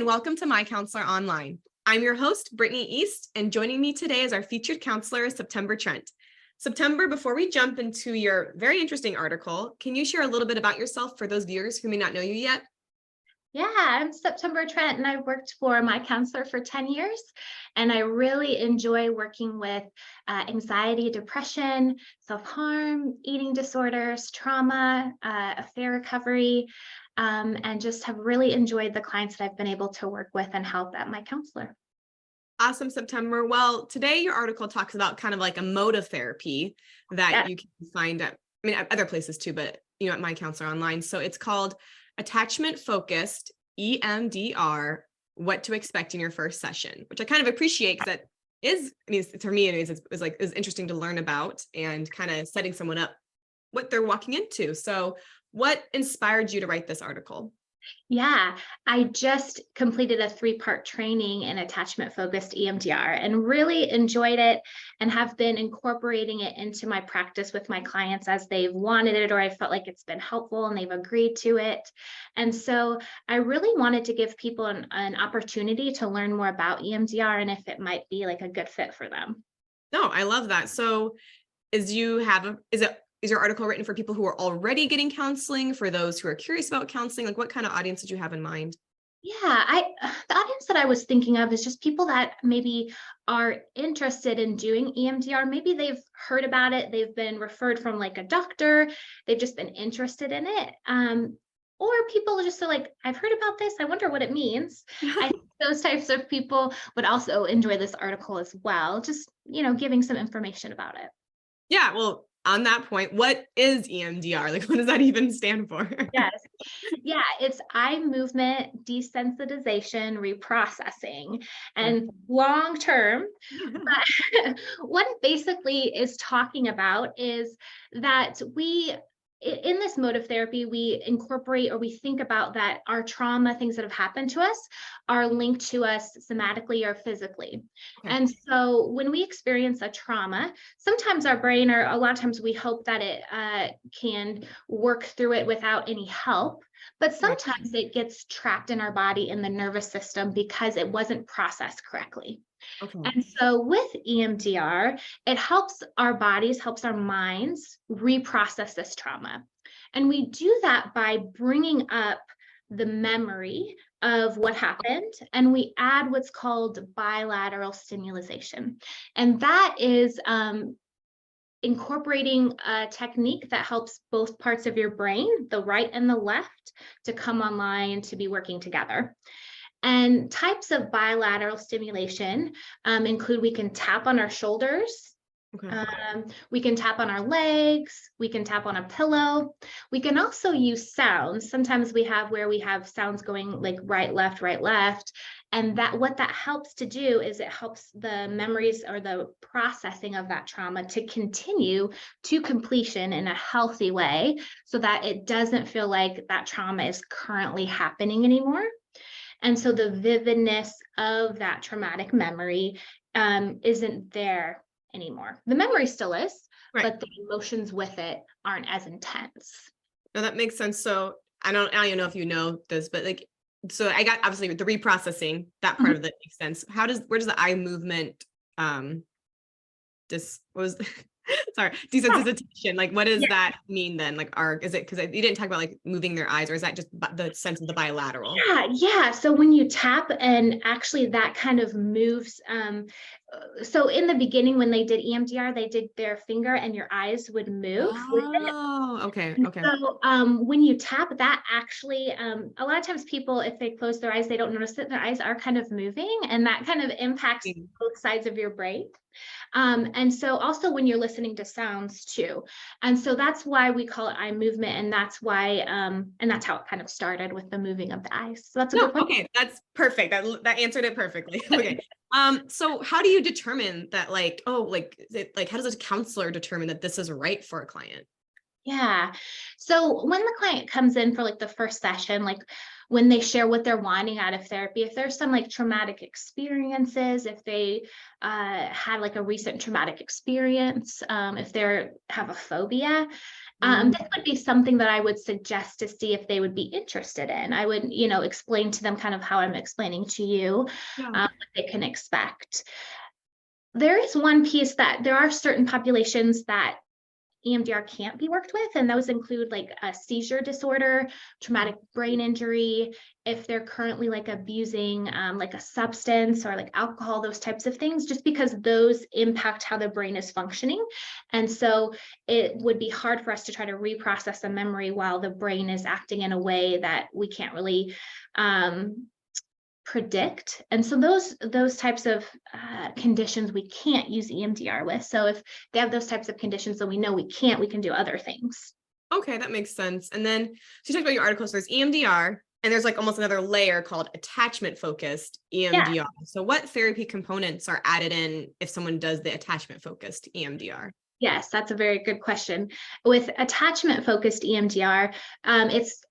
and welcome to MyCounselor.Online. I'm your host, Brittany East, and joining me today is our featured counselor, September Trent. September, before we jump into your very interesting article, can you share a little bit about yourself for those viewers who may not know you yet? Yeah, I'm September Trent, and I've worked for MyCounselor for 10 years, and I really enjoy working with anxiety, depression, self-harm, eating disorders, trauma, affair recovery, and just have really enjoyed the clients that I've been able to work with and help at MyCounselor. Awesome, September. Well, today your article talks about kind of like a mode of therapy that you can find at, other places too, but at MyCounselor.Online. So it's called Attachment Focused EMDR, What to Expect in Your First Session, which I kind of appreciate because that is, for me, it's interesting to learn about and kind of setting someone up what they're walking into. So what inspired you to write this article? Yeah, I just completed a 3-part training in attachment focused EMDR and really enjoyed it and have been incorporating it into my practice with my clients as they've wanted it, or I felt like it's been helpful and they've agreed to it. And so I really wanted to give people an opportunity to learn more about EMDR and if it might be like a good fit for them. No, I love that. So is your article written for people who are already getting counseling, for those who are curious about counseling? Like, what kind of audience did you have in mind? Yeah, the audience that I was thinking of is just people that maybe are interested in doing EMDR. Maybe they've heard about it, they've been referred from like a doctor, they've just been interested in it. Or people just are like, I've heard about this, I wonder what it means. I think those types of people would also enjoy this article as well, just, giving some information about it. Yeah, well, on that point, what is EMDR? Like, what does that even stand for? Yes. Yeah, it's eye movement desensitization reprocessing. And long term, but what it basically is talking about is that in this mode of therapy, we incorporate or we think about that our trauma, things that have happened to us, are linked to us somatically or physically. Okay. And so when we experience a trauma, sometimes our brain, or a lot of times we hope that it can work through it without any help. But sometimes it gets trapped in our body in the nervous system because it wasn't processed correctly. Okay. And so with EMDR, it helps our bodies, helps our minds reprocess this trauma. And we do that by bringing up the memory of what happened, and we add what's called bilateral stimulation. And that is incorporating a technique that helps both parts of your brain, the right and the left, to come online to be working together. And types of bilateral stimulation include we can tap on our shoulders, we can tap on our legs, we can tap on a pillow. We can also use sounds. Sometimes we have sounds going like right, left. And what that helps to do is it helps the memories or the processing of that trauma to continue to completion in a healthy way so that it doesn't feel like that trauma is currently happening anymore. And so the vividness of that traumatic memory isn't there anymore. The memory still is, but the emotions with it aren't as intense. No, that makes sense. So I don't even know if you know this, but so I got obviously the reprocessing, that part of it makes sense. Where does the eye movement, desensitization, like what does that mean then? Like, is it, because you didn't talk about like moving their eyes, or is that just the sense of the bilateral? Yeah. So when you tap, and actually that kind of moves, so in the beginning when they did EMDR, they did their finger and your eyes would move with it. Oh, okay. So when you tap, that actually, a lot of times people, if they close their eyes, they don't notice that their eyes are kind of moving, and that kind of impacts both sides of your brain. And so also when you're listening to sounds too. And so that's why we call it eye movement. And that's why, and that's how it kind of started with the moving of the eyes. So that's a good point. Okay. That's perfect. That answered it perfectly. Okay. So how do you determine that, how does a counselor determine that this is right for a client? Yeah. So when the client comes in for like the first session, like when they share what they're wanting out of therapy, if there's some like traumatic experiences, if they had like a recent traumatic experience, if they have a phobia, This would be something that I would suggest to see if they would be interested in. I would, explain to them kind of how I'm explaining to you Yeah. what they can expect. There is one piece that there are certain populations that EMDR can't be worked with, and those include like a seizure disorder, traumatic brain injury, if they're currently like abusing like a substance or like alcohol, those types of things, just because those impact how the brain is functioning. And so it would be hard for us to try to reprocess a memory while the brain is acting in a way that we can't really predict. And so those types of conditions we can't use EMDR with. So if they have those types of conditions that we know we can do other things. Okay, that makes sense. And then, so you talked about your articles, there's EMDR, and there's like almost another layer called attachment focused EMDR. Yeah. So what therapy components are added in if someone does the attachment focused EMDR? Yes, that's a very good question. With attachment focused EMDR, it's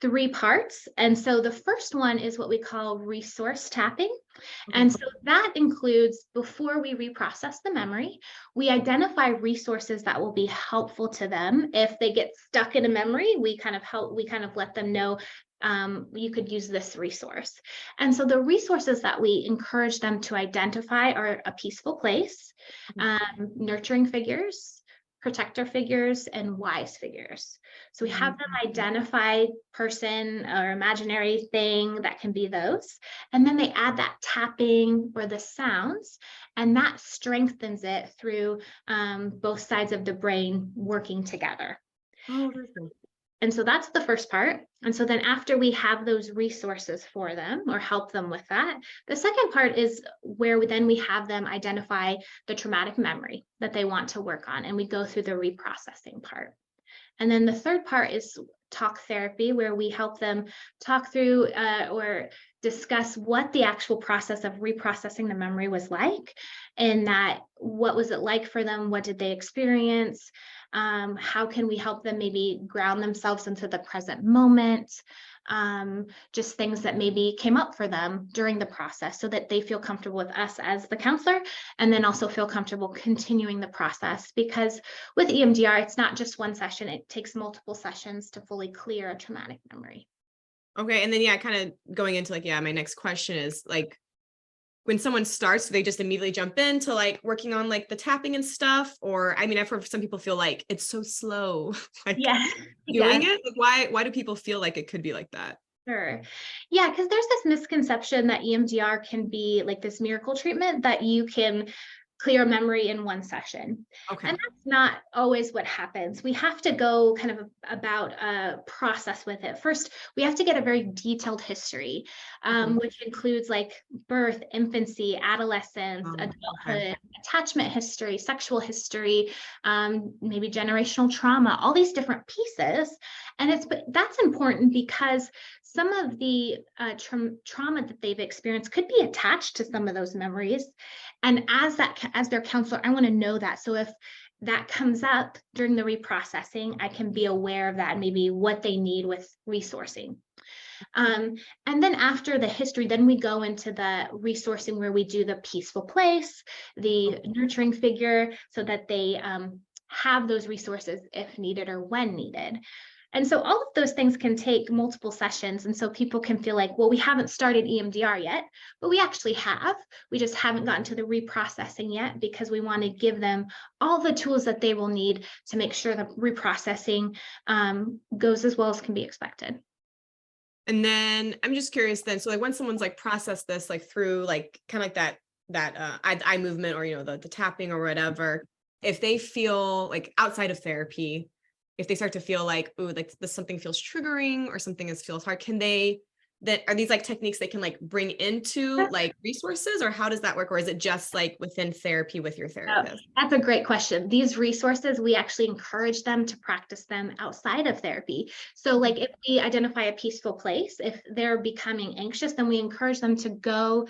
3 parts. And so the first one is what we call resource tapping. And so that includes, before we reprocess the memory, we identify resources that will be helpful to them. If they get stuck in a memory, we kind of let them know you could use this resource. And so the resources that we encourage them to identify are a peaceful place, nurturing figures, protector figures, and wise figures. So we have them identify person or imaginary thing that can be those. And then they add that tapping or the sounds, and that strengthens it through both sides of the brain working together. Oh, very cool. And so that's the first part. And so then after we have those resources for them or help them with that, the second part is where we have them identify the traumatic memory that they want to work on. And we go through the reprocessing part. And then the third part is talk therapy, where we help them talk through or discuss what the actual process of reprocessing the memory was like, and that what was it like for them? What did they experience? How can we help them maybe ground themselves into the present moment? Just things that maybe came up for them during the process so that they feel comfortable with us as the counselor, and then also feel comfortable continuing the process. Because with EMDR, it's not just one session, it takes multiple sessions to fully clear a traumatic memory. Okay. And then, kind of going into like, my next question is like, when someone starts, do they just immediately jump into like working on like the tapping and stuff? Or, I mean, I've heard some people feel like it's so slow, like doing it. Like, why do people feel like it could be like that? Sure. Yeah, because there's this misconception that EMDR can be like this miracle treatment that you can clear a memory in one session. Okay. And that's not always what happens. We have to go kind of about a process with it. First, we have to get a very detailed history, which includes like birth, infancy, adolescence, adulthood, attachment history, sexual history, maybe generational trauma, all these different pieces. And that's important because some of the trauma that they've experienced could be attached to some of those memories. And as their counselor, I want to know that. So if that comes up during the reprocessing, I can be aware of that, maybe what they need with resourcing. And then after the history, then we go into the resourcing where we do the peaceful place, the nurturing figure, so that they have those resources if needed or when needed. And so all of those things can take multiple sessions. And so people can feel like, well, we haven't started EMDR yet, but we actually have. We just haven't gotten to the reprocessing yet because we want to give them all the tools that they will need to make sure the reprocessing goes as well as can be expected. And then I'm just curious then, so like when someone's like processed this, like through like kind of like that eye movement or, the tapping or whatever, if they feel like outside of therapy, if they start to feel like, ooh, like this something feels triggering or something feels hard, are these like techniques they can like bring into like resources, or how does that work? Or is it just like within therapy with your therapist? That's a great question. These resources, we actually encourage them to practice them outside of therapy. So like if we identify a peaceful place, if they're becoming anxious, then we encourage them to go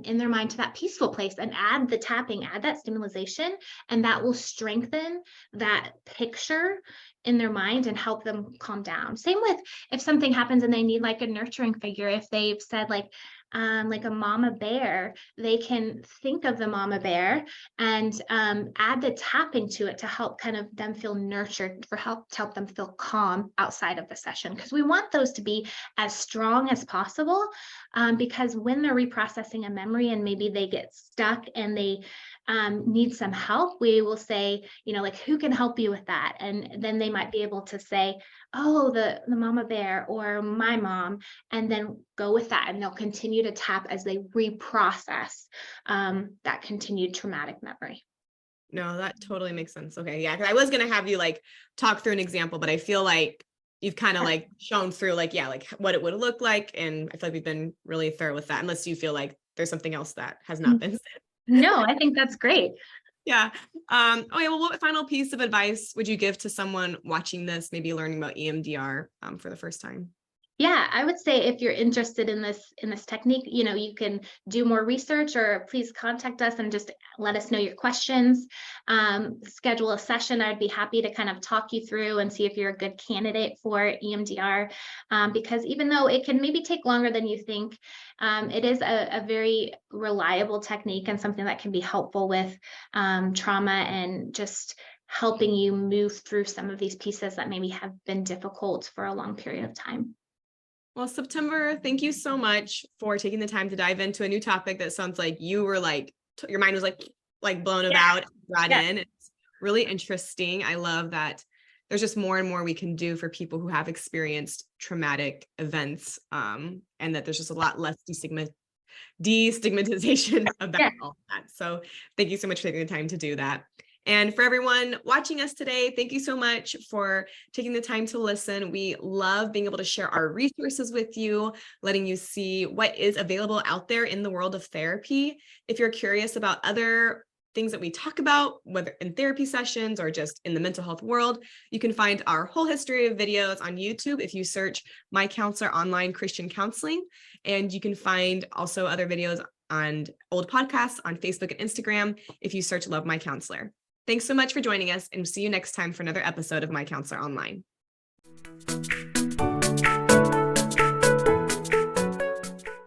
in their mind to that peaceful place and add the tapping, add that stimulation, and that will strengthen that picture in their mind and help them calm down. Same with if something happens and they need like a nurturing figure, if they've said like, like a mama bear, they can think of the mama bear and add the tapping to it to help kind of them feel nurtured, to help them feel calm outside of the session. Because we want those to be as strong as possible, because when they're reprocessing a memory and maybe they get stuck and they need some help, we will say, like, who can help you with that? And then they might be able to say, oh, the mama bear or my mom, and then go with that. And they'll continue to tap as they reprocess that continued traumatic memory. No, that totally makes sense. Okay. Yeah. 'Cause I was going to have you like talk through an example, but I feel like you've kind of like shown through like, yeah, like what it would look like. And I feel like we've been really thorough with that, unless you feel like there's something else that has not been said. No, I think that's great. Yeah. Okay. Well, what final piece of advice would you give to someone watching this, maybe learning about EMDR for the first time? Yeah, I would say if you're interested in this technique, you can do more research, or please contact us and just let us know your questions. Schedule a session. I'd be happy to kind of talk you through and see if you're a good candidate for EMDR. Because even though it can maybe take longer than you think, it is a very reliable technique and something that can be helpful with trauma and just helping you move through some of these pieces that maybe have been difficult for a long period of time. Well, September, thank you so much for taking the time to dive into a new topic that sounds like you were like, your mind was like blown about, brought in. It's really interesting. I love that there's just more and more we can do for people who have experienced traumatic events, and that there's just a lot less destigmatization about all that. So thank you so much for taking the time to do that. And for everyone watching us today, thank you so much for taking the time to listen. We love being able to share our resources with you, letting you see what is available out there in the world of therapy. If you're curious about other things that we talk about, whether in therapy sessions or just in the mental health world, you can find our whole history of videos on YouTube if you search MyCounselor.Online Christian Counseling. And you can find also other videos on old podcasts on Facebook and Instagram if you search Love My Counselor. Thanks so much for joining us, and see you next time for another episode of My Counselor Online.